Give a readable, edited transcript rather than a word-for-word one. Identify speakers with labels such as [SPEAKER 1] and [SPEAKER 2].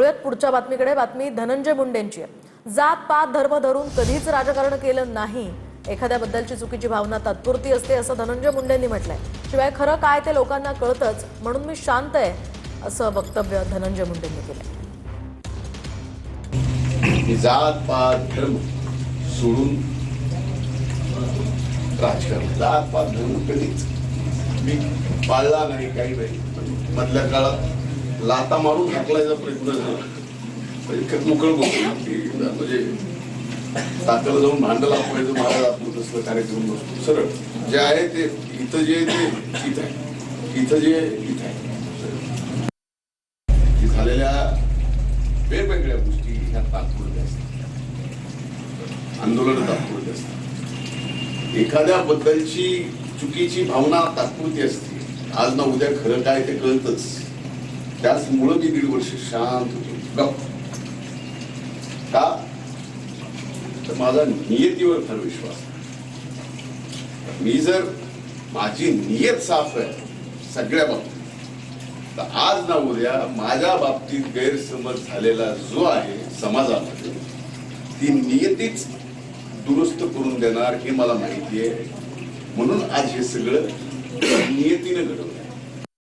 [SPEAKER 1] वळूयात पुढच्या बातमीकडे। बातमी धनंजय मुंडेंची आहे। जात पात धर्म धरून कधीच राजकारण केलं नाही, एखाद्याबद्दलची चुकीची भावना तात्पुरती असते असं धनंजय मुंडेंनी म्हटलंय। शिवाय खरं काय ते लोकांना कळतंच, म्हणून मी शांत आहे असं वक्तव्य धनंजय मुंडेंनी केलंय।
[SPEAKER 2] जात पात धर्म सोडून राजकारण, जात पात धर्म कधीच मी पाळला नाही, काही नाही। मधल्या काळात लाता मारून हाकलायचा प्रयत्न झाला, म्हणजे मोकळ म्हणजे ताकद जाऊन भांड लावायचं, महाराज आपण तसलं कार्यक्रम नसतो। सरळ जे आहे ते इथं, जे ते इथं आहे, इथं जे इथं आहे। झालेल्या वेगवेगळ्या गोष्टी ह्या तात्पुरत्या असतात, आंदोलन तात्पुरते असतात, एखाद्याबद्दलची चुकीची भावना तात्पुरती असते। आज ना उद्या खरं काय ते कळतच। त्याचमुळे मी 1.5 वर्ष शांत होतो। का तर माझा नियतीवर फार विश्वास आहे। मी जर माझी नियत साफ आहे सगळ्या बाबतीत, तर आज ना उद्या माझ्या बाबतीत गैरसमज झालेला जो आहे समाजामध्ये, ती नियतीच दुरुस्त करून देणार हे मला माहिती आहे। म्हणून आज हे सगळं नियतीने घडवलं।